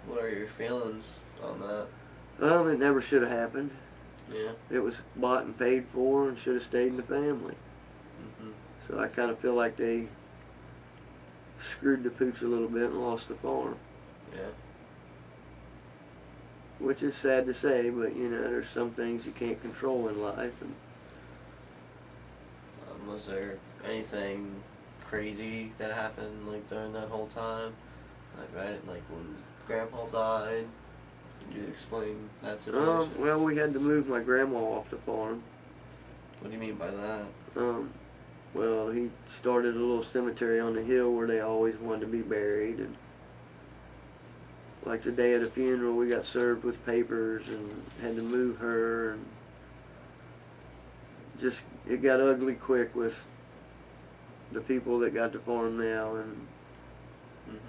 What are your feelings on that? It never should have happened. Yeah. It was bought and paid for and should have stayed in the family. Mm-hmm. So I kind of feel like they screwed the pooch a little bit and lost the farm. Yeah. Which is sad to say, but there's some things you can't control in life. And was there anything crazy that happened during that whole time? When Grandpa died? Could you explain that situation? Well, we had to move my grandma off the farm. What do you mean by that? Well, he started a little cemetery on the hill where they always wanted to be buried, and like the day of the funeral, we got served with papers and had to move her, and just it got ugly quick with the people that got the farm now, and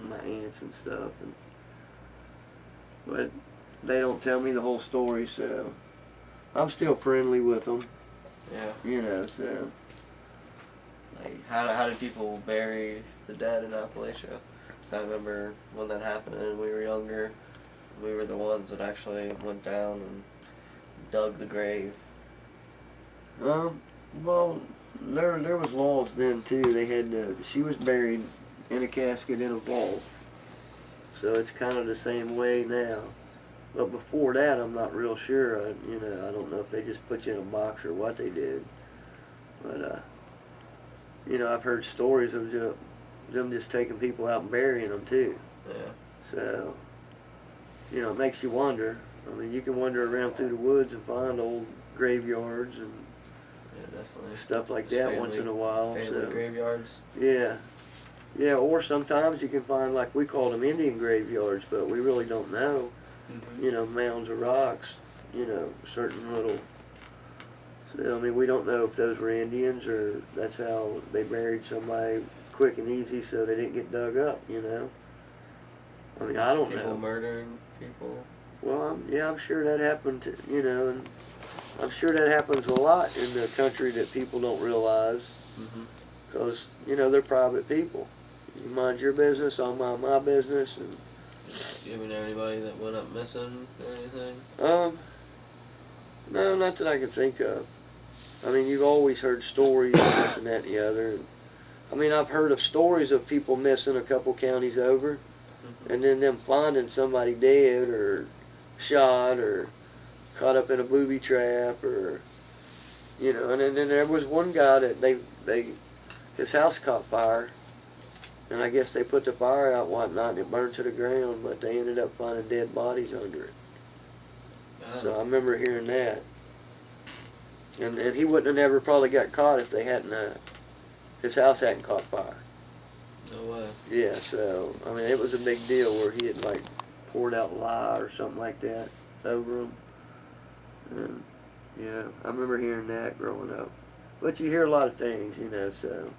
my aunts and stuff. But they don't tell me the whole story, so I'm still friendly with them. Yeah. So. How did people bury the dead in Appalachia? I remember when that happened and we were younger, we were the ones that actually went down and dug the grave. Well, there was laws then too. They had she was buried in a casket in a vault, so it's kind of the same way now. But before that, I'm not real sure. I don't know if they just put you in a box or what they did. But I've heard stories of them just taking people out and burying them too. Yeah. So, it makes you wonder. I mean, you can wander around through the woods and find old graveyards and definitely stuff like that once in a while. Family graveyards. Yeah. Yeah, or sometimes you can find, like we call them, Indian graveyards, but we really don't know. Mounds of rocks, certain little So, I mean, we don't know if those were Indians or that's how they buried somebody quick and easy so they didn't get dug up, you know. I mean, I don't know. People murdering people. Well, I'm sure that happened, you know, and I'm sure that happens a lot in the country that people don't realize. Because, you know, they're private people. You mind your business, I'll mind my business. And do you ever know anybody that went up missing or anything? No, not that I can think of. I mean, you've always heard stories of this and that and the other. And, I mean, I've heard of stories of people missing a couple counties over, and then them finding somebody dead or shot or caught up in a booby trap or, you know. And then there was one guy that his house caught fire, and I guess they put the fire out one night and it burned to the ground, but they ended up finding dead bodies under it. So I remember hearing that. And he wouldn't have never probably got caught if they hadn't, his house hadn't caught fire. No way. Yeah, so, I mean, it was a big deal where he had, like, poured out lye or something like that over him. And, yeah, I remember hearing that growing up. But you hear a lot of things, you know, so.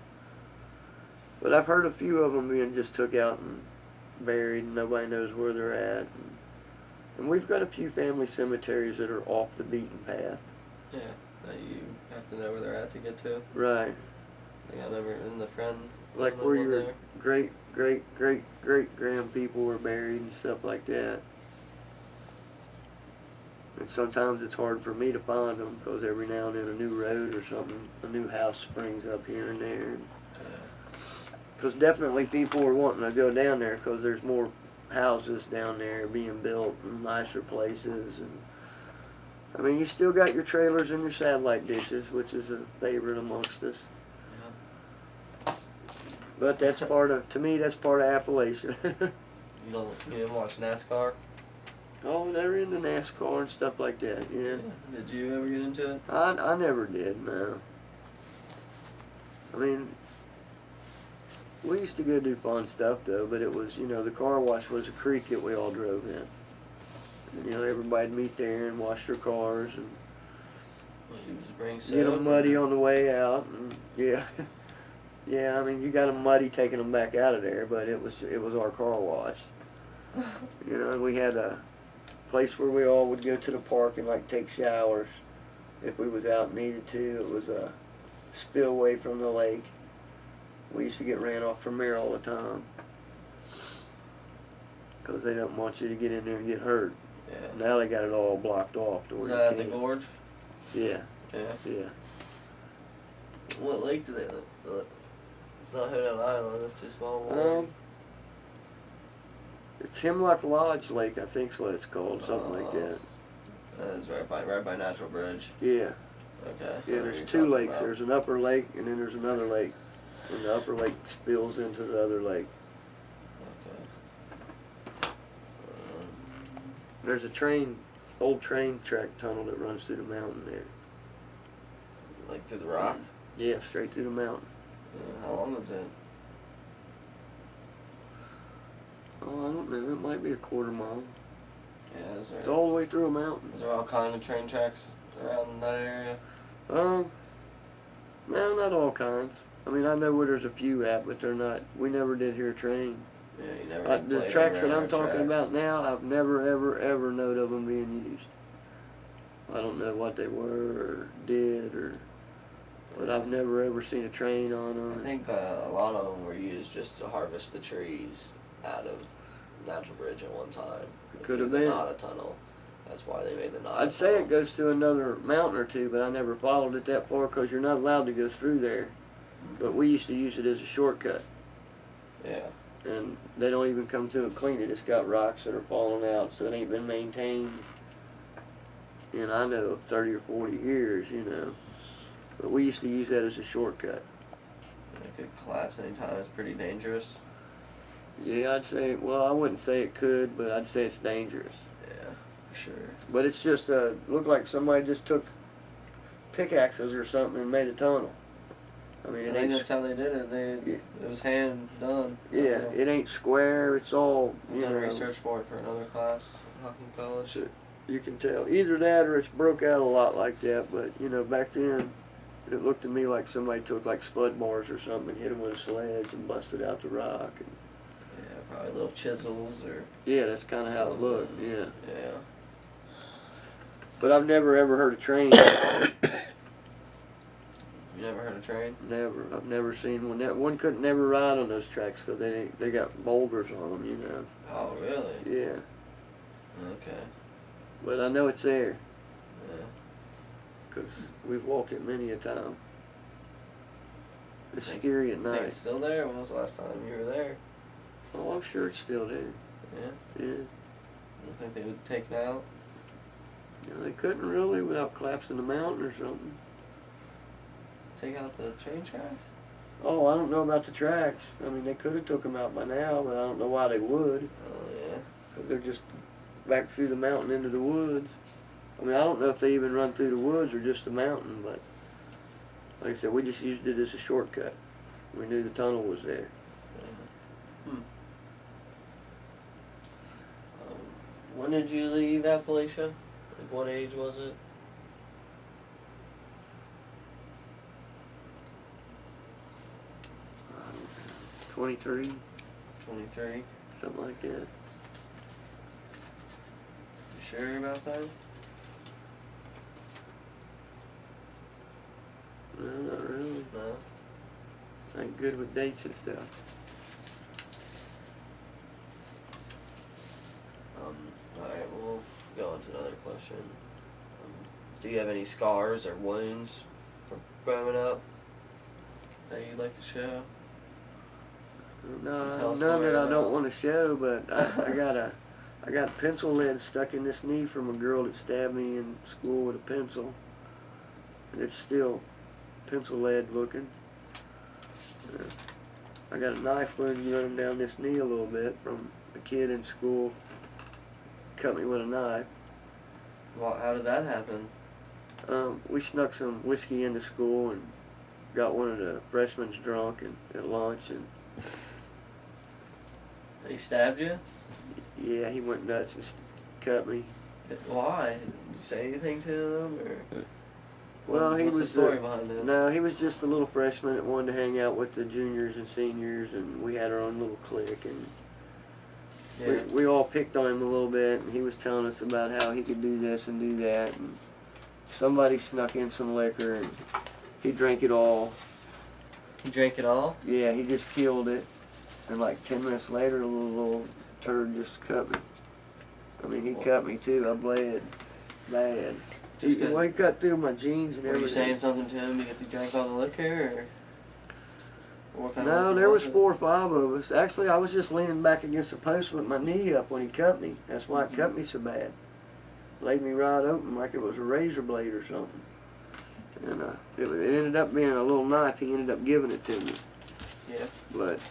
But I've heard a few of them being just took out and buried and nobody knows where they're at. And we've got a few family cemeteries that are off the beaten path. Yeah, that you have to know where they're at to get to. Right. Like I remember in the friend. Like where your great people were buried and stuff like that. And sometimes it's hard for me to find them because every now and then a new road or something, a new house springs up here and there. Because definitely people are wanting to go down there because there's more houses down there being built and nicer places. And I mean, you still got your trailers and your satellite dishes, which is a favorite amongst us. Yeah. But that's to me, that's part of Appalachian. You didn't watch NASCAR? Oh, they're into NASCAR and stuff like that, yeah. Did you ever get into it? I never did, no. I mean, we used to go do fun stuff, though, but it was, you know, the car wash was a creek that we all drove in. And, you know, everybody'd meet there and wash their cars and you just bring get them muddy on the way out. And, yeah. Yeah, I mean, you got them muddy taking them back out of there, but it was our car wash. You know, and we had a place where we all would go to the park and, like, take showers if we was out and needed to. It was a spillway from the lake. We used to get ran off from there all the time because they don't want you to get in there and get hurt. Yeah. Now they got it all blocked off. To where was that at the gorge? Yeah. Yeah. Yeah. What lake do they live? It's not Hood Island. It's too small. It's Hemlock Lodge Lake, I think's what it's called, something like that. That is right by Natural Bridge. Yeah. Okay. Yeah, there's two lakes. About. There's an upper lake and then there's another lake. And the upper lake spills into the other lake. Okay. There's a old train track tunnel that runs through the mountain there. Like through the rock? Yeah, straight through the mountain. Yeah, how long is it? Oh, I don't know. It might be a quarter mile. Yeah, it's all the way through a mountain. Is there all kind of train tracks around that area? No, not all kinds. I mean, I know where there's a few at, but they're not. We never did hear a train. Yeah, you never. The tracks that I'm talking about now, I've never, ever known of them being used. I don't know what they were or did, but I've never ever seen a train on them. I think a lot of them were used just to harvest the trees out of Natural Bridge at one time. It could have been. Not a tunnel. That's why they made the Nada I'd say it goes to another mountain or two, but I never followed it that far because you're not allowed to go through there. But we used to use it as a shortcut. Yeah. And they don't even come through and clean it. It's got rocks that are falling out, so it ain't been maintained in, I know, 30 or 40 years, you know. But we used to use that as a shortcut. It could collapse anytime. It's pretty dangerous. Yeah, I'd say, well, I wouldn't say it could, but I'd say it's dangerous. Yeah, for sure. But it's just, looked like somebody just took pickaxes or something and made a tunnel. I mean, I think that's how they did it. It was hand done. Yeah, it ain't square. It's all, I've done research for it for another class at Hocking College. You can tell. Either that or it's broke out a lot like that. But, you know, back then, it looked to me like somebody took like spud bars or something and hit them with a sledge and busted out the rock. And Yeah, probably little chisels or. yeah, that's kind of how it looked. Yeah. Yeah. But I've never ever heard a train. You never heard a train? Never. I've never seen one. That one couldn't never ride on those tracks because they got boulders on them. You know. Oh, really? Yeah. Okay. But I know it's there. Yeah. Because we've walked it many a time. It's scary at Think night. it's still there? When was the last time you were there? Oh, I'm sure it's still there. Yeah. Yeah. You don't think they would take it out? You know, they couldn't really without collapsing the mountain or something. Take out the train tracks? Oh, I don't know about the tracks. I mean, they could have took them out by now, but I don't know why they would. Oh, yeah. Because they're just back through the mountain into the woods. I mean, I don't know if they even run through the woods or just the mountain, but like I said, we just used it as a shortcut. We knew the tunnel was there. When did you leave Appalachia? Like, what age was it? Um, 23, 23. something like that. You sure about that? No, not really. No. I ain't good with dates and stuff. Alright, we'll go on to another question. Do you have any scars or wounds from growing up that you'd like to show? No, Tell a none story that I about- don't want to show, but I got pencil lead stuck in this knee from a girl that stabbed me in school with a pencil. And it's still pencil lead looking. I got a knife wound running down this knee a little bit from a kid in school. Cut me with a knife. Well, how did that happen? We snuck some whiskey into school and got one of the freshmen drunk and at lunch, and He stabbed you? yeah, he went nuts and cut me. Why? Did you say anything to him? Or Well, he what's the was story behind it? No, he was just a little freshman that wanted to hang out with the juniors and seniors, and we had our own little clique, and Yeah. we all picked on him a little bit, and he was telling us about how he could do this and do that, and somebody snuck in some liquor, and he drank it all. He drank it all? Yeah, he just killed it, and like 10 minutes later, a little turd just cut me. I mean, he cut me too. I bled bad. Just He cut through my jeans and Were you everything. saying something to him because he drank all the liquor, or what kind of No, liquor there was it? 4 or 5 of us. Actually, I was just leaning back against the post with my knee up when he cut me. That's why it cut me so bad. Laid me right open like it was a razor blade or something. And it ended up being a little knife. He ended up giving it to me. Yeah. But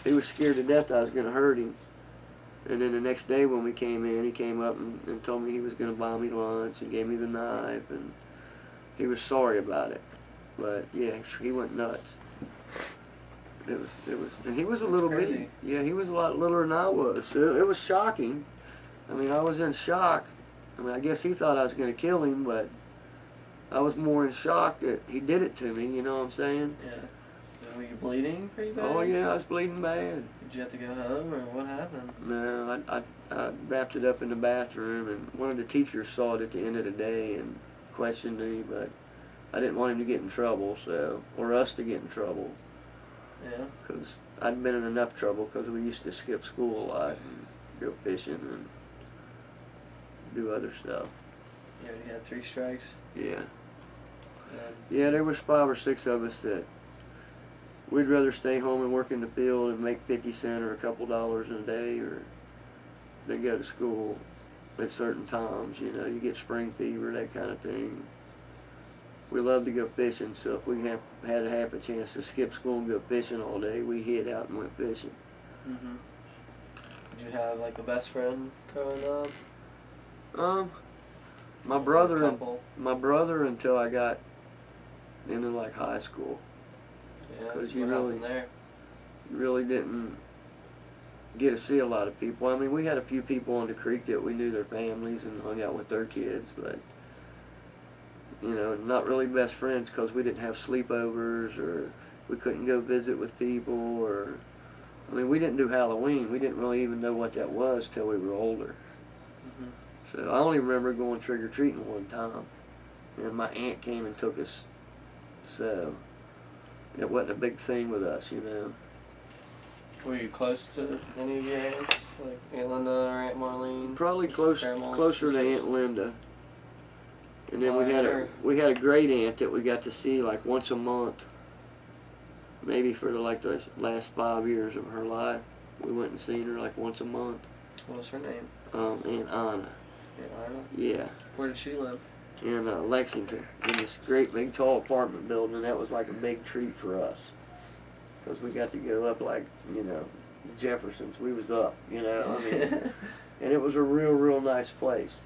he was scared to death I was going to hurt him. And then the next day when we came in, he came up and told me he was going to buy me lunch and gave me the knife. And he was sorry about it. But yeah, he went nuts. It was, and he was a little crazy. bitty. Yeah, he was a lot littler than I was. So it was shocking. I mean, I was in shock. I mean, I guess he thought I was going to kill him, but I was more in shock that he did it to me. You know what I'm saying? Yeah. Were you bleeding pretty bad? Oh yeah, I was bleeding bad. Did you have to go home, or what happened? No, I wrapped it up in the bathroom, and one of the teachers saw it at the end of the day and questioned me, but I didn't want him to get in trouble, or us to get in trouble. Yeah. Because I'd been in enough trouble because we used to skip school a lot and go fishing and do other stuff. You already had 3 strikes. Yeah. And Yeah, there was 5 or 6 of us that we'd rather stay home and work in the field and make 50 cents or a couple dollars in a day, or than go to school at certain times. You know, you get spring fever, that kind of thing. We love to go fishing, so if we had half a chance to skip school and go fishing all day, we hid out and went fishing. Mhm. Did you have like a best friend growing up? My A brother until I got into like high school. Yeah. 'Cause What you happened really- there? Really didn't get to see a lot of people. I mean, we had a few people on the creek that we knew their families and hung out with their kids, but you know, not really best friends because we didn't have sleepovers or we couldn't go visit with people or, I mean, we didn't do Halloween. We didn't really even know what that was till we were older. Mm-hmm. So I only remember going trick-or-treating one time, and my aunt came and took us, so it wasn't a big thing with us, you know. Were you close to any of your aunts, like Aunt Linda or Aunt Marlene? Probably closer to Aunt Linda. And then we had a great aunt that we got to see like once a month, maybe for the last 5 years of her life. We went and seen her like once a month. What was her name? Aunt Anna. Aunt Anna? Yeah. Where did she live? In Lexington, in this great big tall apartment building, and that was like a big treat for us. Because we got to go up like, you know, the Jeffersons. We was up, you know, I mean, and it was a real nice place.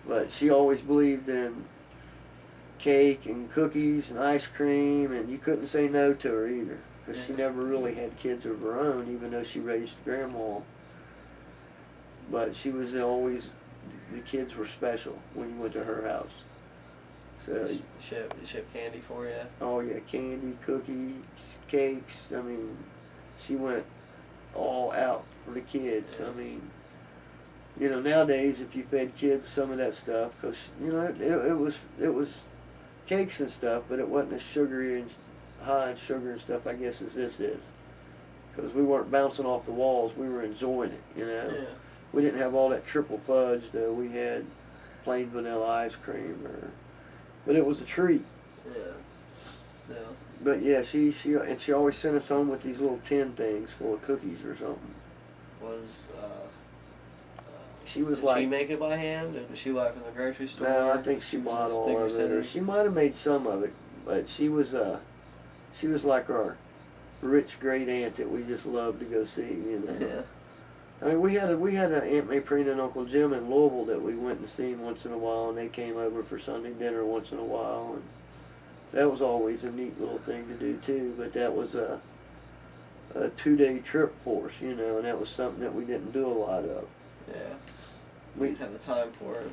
But she always believed in cake and cookies and ice cream, and you couldn't say no to her either. Because she never really had kids of her own, even though she raised grandma. But she was always, the kids were special when you went to her house. So she have candy for you? Oh yeah, candy, cookies, cakes. I mean, she went all out for the kids. I mean, you know, nowadays if you fed kids some of that stuff, because you know it was cakes and stuff, but it wasn't as sugary and high in sugar and stuff, I guess, as this is. Because we weren't bouncing off the walls, we were enjoying it. You know, we didn't have all that triple fudge though. We had plain vanilla ice cream but it was a treat. Yeah. Still. But yeah, she always sent us home with these little tin things full of cookies or something. She was did like. she make it by hand, or did she buy it from the grocery store? No, I think she bought all of it. Or she might have made some of it, but she was like our rich great aunt that we just loved to go see. You know. Yeah. I mean, we had an Aunt Maprina and Uncle Jim in Louisville that we went and seen once in a while, and they came over for Sunday dinner once in a while, and that was always a neat little thing to do too. But that was a 2-day trip for us, you know, and that was something that we didn't do a lot of. Yeah. We didn't have the time for it.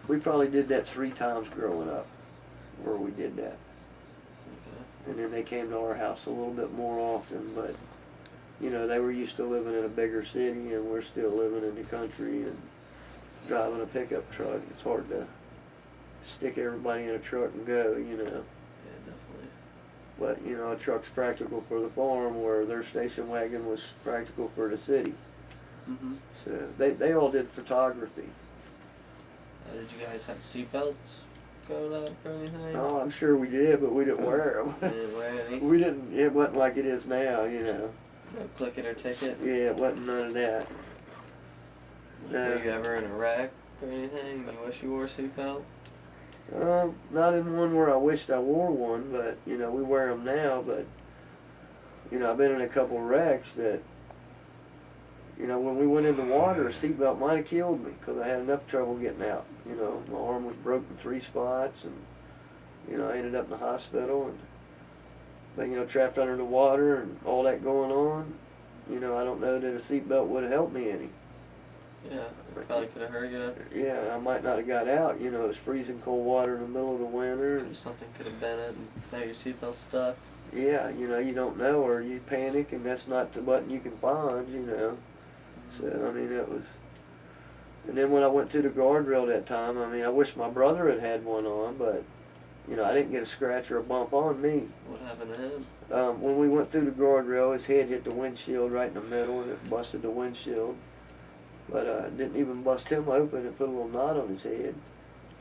We probably did that 3 times growing up, where we did that. Okay. And then they came to our house a little bit more often, but you know, they were used to living in a bigger city, and we're still living in the country and driving a pickup truck. It's hard to stick everybody in a truck and go, you know. Yeah, definitely. But, you know, a truck's practical for the farm, where their station wagon was practical for the city. Mm-hmm. So they all did photography. Did you guys have seatbelts going up or anything? Oh, I'm sure we did, but we didn't wear them. You didn't wear any? We didn't. It wasn't like it is now, you know. No click it or ticket? Yeah, it wasn't none of that. Were you ever in a wreck or anything? You wish you wore a seatbelt? Not in one where I wished I wore one, but, you know, we wear them now, but, you know, I've been in a couple of wrecks that, you know, when we went in the water, a seatbelt might have killed me because I had enough trouble getting out. You know, my arm was broken 3 spots, and, you know, I ended up in the hospital, but, you know, trapped under the water and all that going on, you know, I don't know that a seatbelt would have helped me any. Yeah, it probably could have hurt you. Yeah, I might not have got out. You know, it was freezing cold water in the middle of the winter. Something could have bent it, and now your seatbelt stuck. Yeah, you know, you don't know, or you panic, and that's not the button you can find, you know. So, I mean, it was... And then when I went through the guardrail that time, I mean, I wish my brother had had one on, but, you know, I didn't get a scratch or a bump on me. What happened to him? When we went through the guardrail, his head hit the windshield right in the middle, and it busted the windshield. But didn't even bust him open. It put a little knot on his head.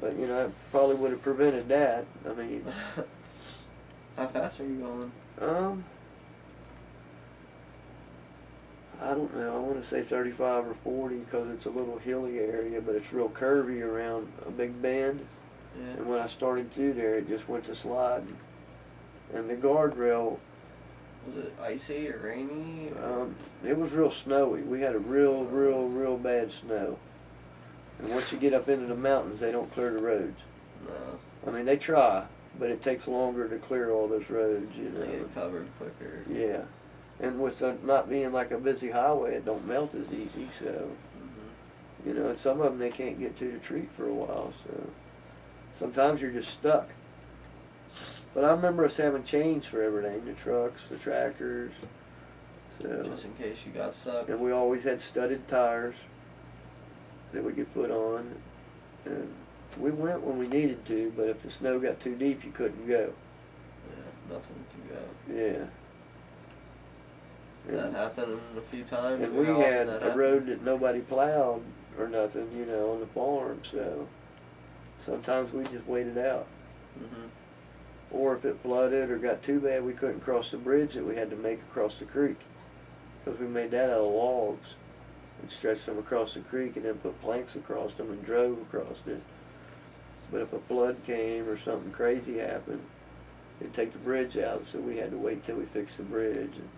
But, you know, it probably would have prevented that. I mean... How fast are you going? I don't know. I want to say 35 or 40 because it's a little hilly area, but it's real curvy around a big bend. Yeah. And when I started through there, it just went to sliding. And the guardrail... Was it icy or rainy? Or? It was real snowy. We had a real bad snow. And once you get up into the mountains, they don't clear the roads. No. I mean, they try, but it takes longer to clear all those roads, you know. They get covered quicker. Yeah. And with the not being like a busy highway, it don't melt as easy. So, Mm-hmm. you know, and some of them they can't get to the tree for a while. So sometimes you're just stuck. But I remember us having chains for everything, the trucks, the tractors. So, Just in case you got stuck. and we always had studded tires that we could put on. And we went when we needed to, but if the snow got too deep, you couldn't go. Yeah, nothing can go. Yeah. That happened a few times. And we How often had that a happened? road that nobody plowed or nothing, you know, on the farm. So sometimes we just waited out. Mm-hmm. Or if it flooded or got too bad, we couldn't cross the bridge that we had to make across the creek. Because we made that out of logs and stretched them across the creek and then put planks across them and drove across it. But if a flood came or something crazy happened, it'd take the bridge out, so we had to wait till we fixed the bridge. And,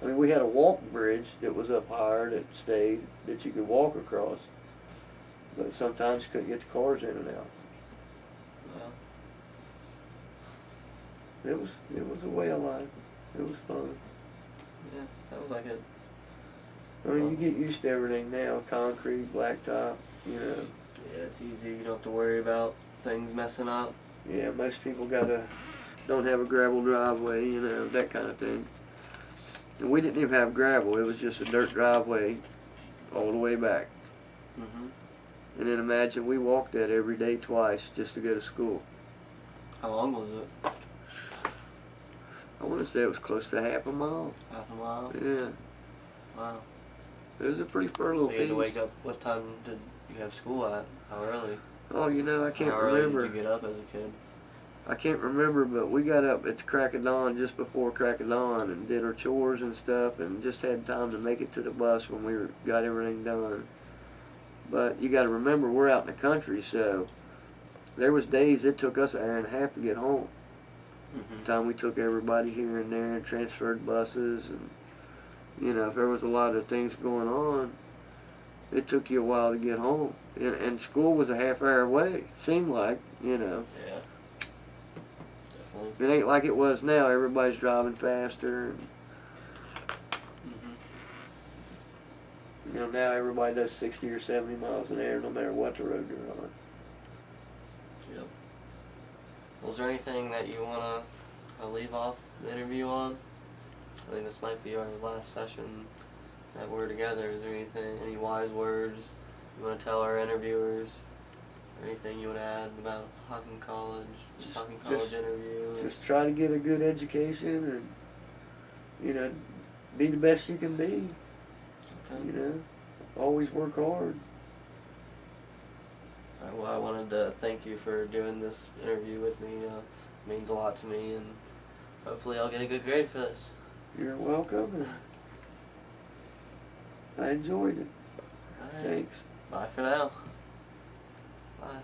I mean, we had a walk bridge that was up higher that stayed, that you could walk across. But sometimes you couldn't get the cars in and out. Well, It was a way of life. It was fun. yeah, sounds like it. I mean, you get used to everything now, concrete, blacktop, you know. Yeah, it's easy. You don't have to worry about things messing up. Yeah, most people don't have a gravel driveway, you know, that kind of thing. And we didn't even have gravel. It was just a dirt driveway all the way back. Mm-hmm. And then imagine we walked that every day twice just to go to school. How long was it? I want to say it was close to half a mile. Half a mile? Yeah. Wow. It was a pretty far little So you had to piece. wake up. What time did you have school at? How early? Oh, you know, I can't How early remember. did you get up as a kid? I can't remember, but we got up at the crack of dawn, just before crack of dawn, and did our chores and stuff, and just had time to make it to the bus when we got everything done. But you got to remember, we're out in the country, so there was days it took us an hour and a half to get home. Mm-hmm. The time we took everybody here and there and transferred buses, and you know, if there was a lot of things going on, it took you a while to get home. And school was a half hour away, seemed like, you know. Yeah. Definitely. It ain't like it was now. Everybody's driving faster. And, Mm-hmm. you know, now everybody does 60 or 70 miles an hour no matter what the road they're on. Yep. Was there anything that you want to leave off the interview on? I think this might be our last session that we're together. Is there any wise words you want to tell our interviewers? Or anything you want to add about Hocking College, Hocking College interview? Just try to get a good education and, you know, be the best you can be. Okay. You know, always work hard. All right, well, I wanted to thank you for doing this interview with me. It means a lot to me, and hopefully I'll get a good grade for this. You're welcome. I enjoyed it. All right. Thanks. Bye for now. Bye.